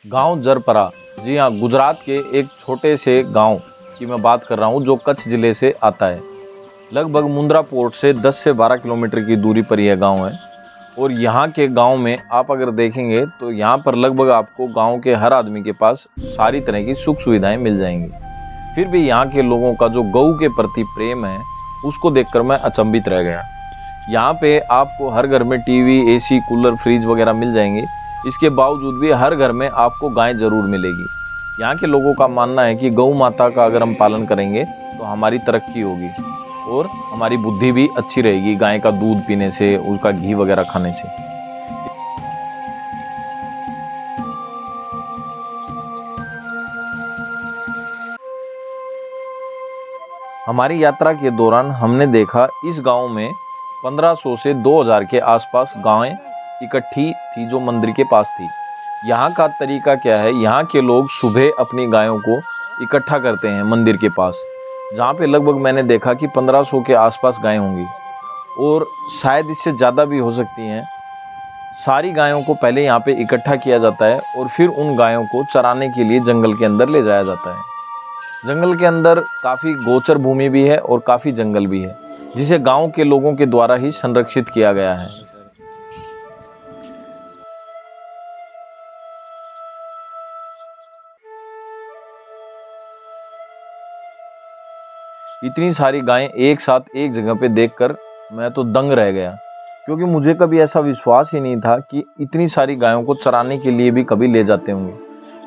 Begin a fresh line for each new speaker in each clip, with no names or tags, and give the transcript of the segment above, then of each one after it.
गांव जरपरा, जी हाँ, गुजरात के एक छोटे से गांव की मैं बात कर रहा हूँ जो कच्छ जिले से आता है। लगभग मुंद्रा पोर्ट से 10 से 12 किलोमीटर की दूरी पर यह गांव है। और यहाँ के गांव में आप अगर देखेंगे तो यहाँ पर लगभग आपको गांव के हर आदमी के पास सारी तरह की सुख सुविधाएं मिल जाएंगी। फिर भी यहाँ के लोगों का जो गऊ के प्रति प्रेम है उसको देखकर मैं अचंभित रह गया। यहाँ पे आपको हर घर में टीवी, एसी, कूलर, फ्रिज वगैरह मिल जाएंगे। इसके बावजूद भी हर घर में आपको गाय जरूर मिलेगी। यहाँ के लोगों का मानना है कि गौ माता का अगर हम पालन करेंगे तो हमारी तरक्की होगी और हमारी बुद्धि भी अच्छी रहेगी गाय का दूध पीने से, उसका घी वगैरह खाने से। हमारी यात्रा के दौरान हमने देखा इस गांव में 1500 से 2000 के आसपास गायें इकट्ठी थी जो मंदिर के पास थी। यहाँ का तरीका क्या है, यहाँ के लोग सुबह अपनी गायों को इकट्ठा करते हैं मंदिर के पास, जहाँ पे लगभग मैंने देखा कि 1500 के आसपास गायें होंगी और शायद इससे ज़्यादा भी हो सकती हैं। सारी गायों को पहले यहाँ पे इकट्ठा किया जाता है और फिर उन गायों को चराने के लिए जंगल के अंदर ले जाया जाता है। जंगल के अंदर काफ़ी गोचर भूमि भी है और काफ़ी जंगल भी है, जिसे गांव के लोगों के द्वारा ही संरक्षित किया गया है। इतनी सारी गायें एक साथ एक जगह पे देखकर मैं तो दंग रह गया, क्योंकि मुझे कभी ऐसा विश्वास ही नहीं था कि इतनी सारी गायों को चराने के लिए भी कभी ले जाते होंगे।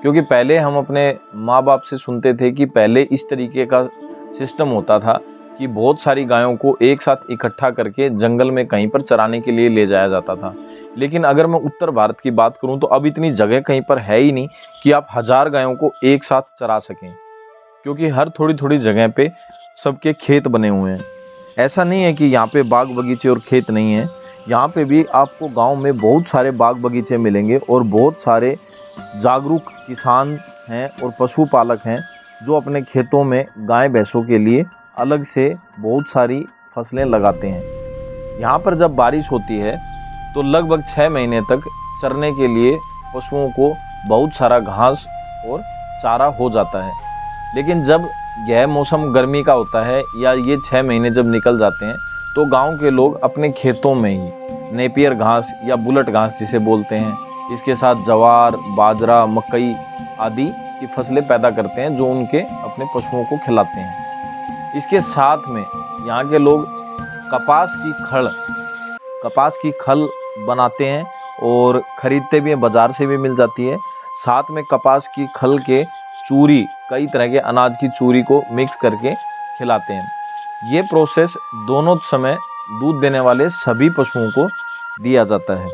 क्योंकि पहले हम अपने माँ बाप से सुनते थे कि पहले इस तरीके का सिस्टम होता था कि बहुत सारी गायों को एक साथ इकट्ठा करके जंगल में कहीं पर चराने के लिए ले जाया जाता था। लेकिन अगर मैं उत्तर भारत की बात करूं तो अब इतनी जगह कहीं पर है ही नहीं कि आप 1000 गायों को एक साथ चरा सकें, क्योंकि हर थोड़ी थोड़ी जगह पे सबके खेत बने हुए हैं। ऐसा नहीं है कि यहाँ पे बाग बगीचे और खेत नहीं है, यहाँ पे भी आपको गांव में बहुत सारे बाग बगीचे मिलेंगे और बहुत सारे जागरूक किसान हैं और पशुपालक हैं जो अपने खेतों में गाय भैंसों के लिए अलग से बहुत सारी फसलें लगाते हैं। यहाँ पर जब बारिश होती है तो लगभग 6 महीने तक चरने के लिए पशुओं को बहुत सारा घास और चारा हो जाता है। लेकिन जब यह मौसम गर्मी का होता है या ये 6 महीने जब निकल जाते हैं तो गांव के लोग अपने खेतों में ही नेपियर घास या बुलेट घास जिसे बोलते हैं, इसके साथ जवार, बाजरा, मकई आदि की फसलें पैदा करते हैं जो उनके अपने पशुओं को खिलाते हैं। इसके साथ में यहाँ के लोग कपास की खल बनाते हैं और ख़रीदते भी हैं, बाज़ार से भी मिल जाती है। साथ में कपास की खल के चूरी, कई तरह के अनाज की चूरी को मिक्स करके खिलाते हैं। ये प्रोसेस दोनों समय दूध देने वाले सभी पशुओं को दिया जाता है।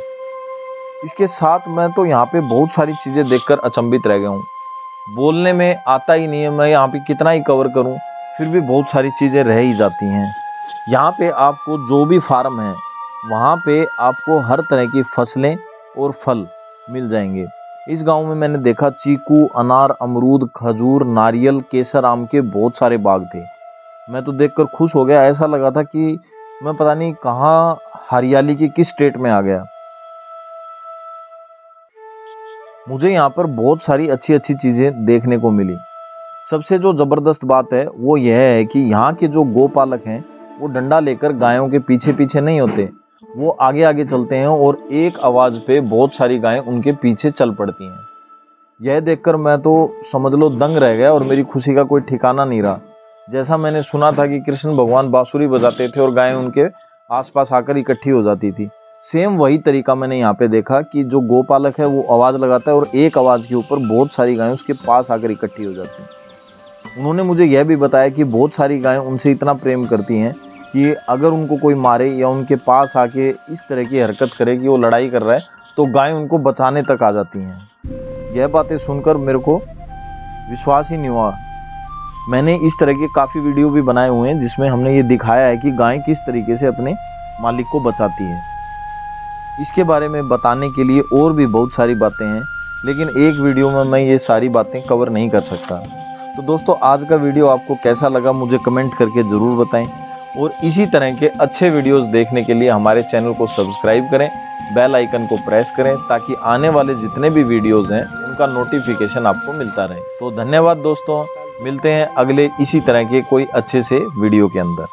इसके साथ मैं तो यहाँ पे बहुत सारी चीज़ें देखकर अचंभित रह गया हूँ। बोलने में आता ही नहीं है, मैं यहाँ पे कितना ही कवर करूँ फिर भी बहुत सारी चीज़ें रह ही जाती हैं। यहाँ पे आपको जो भी फार्म है वहाँ पे आपको हर तरह की फसलें और फल मिल जाएंगे। इस गांव में मैंने देखा चीकू, अनार, अमरूद, खजूर, नारियल, केसर, आम के बहुत सारे बाग थे। मैं तो देखकर खुश हो गया, ऐसा लगा था कि मैं पता नहीं कहाँ हरियाली की किस स्टेट में आ गया। मुझे यहाँ पर बहुत सारी अच्छी अच्छी चीज़ें देखने को मिली। सबसे जो ज़बरदस्त बात है वो यह है कि यहाँ के जो गोपालक हैं वो डंडा लेकर गायों के पीछे पीछे नहीं होते, वो आगे आगे चलते हैं और एक आवाज़ पे बहुत सारी गायें उनके पीछे चल पड़ती हैं। यह देखकर मैं तो समझ लो दंग रह गया और मेरी खुशी का कोई ठिकाना नहीं रहा। जैसा मैंने सुना था कि कृष्ण भगवान बांसुरी बजाते थे और गायें उनके आसपास आकर इकट्ठी हो जाती थी, सेम वही तरीका मैंने यहाँ पे देखा कि जो गोपालक है वो आवाज़ लगाता है और एक आवाज़ के ऊपर बहुत सारी गायें उसके पास आकर इकट्ठी हो जाती हैं। उन्होंने मुझे यह भी बताया कि बहुत सारी गायें उनसे इतना प्रेम करती हैं कि अगर उनको कोई मारे या उनके पास आके इस तरह की हरकत करे कि वो लड़ाई कर रहा है तो गाय उनको बचाने तक आ जाती हैं। यह बातें सुनकर मेरे को विश्वास ही नहीं हुआ। मैंने इस तरह के काफ़ी वीडियो भी बनाए हुए हैं जिसमें हमने ये दिखाया है कि गाय किस तरीके से अपने मालिक को बचाती है। इसके बारे में बताने के लिए और भी बहुत सारी बातें हैं, लेकिन एक वीडियो में मैं ये सारी बातें कवर नहीं कर सकता। तो दोस्तों, आज का वीडियो आपको कैसा लगा मुझे कमेंट करके ज़रूर बताएं और इसी तरह के अच्छे वीडियोस देखने के लिए हमारे चैनल को सब्सक्राइब करें बेल आइकन को प्रेस करें ताकि आने वाले जितने भी वीडियोस हैं उनका नोटिफिकेशन आपको मिलता रहे। तो धन्यवाद दोस्तों, मिलते हैं अगले इसी तरह के कोई अच्छे से वीडियो के अंदर।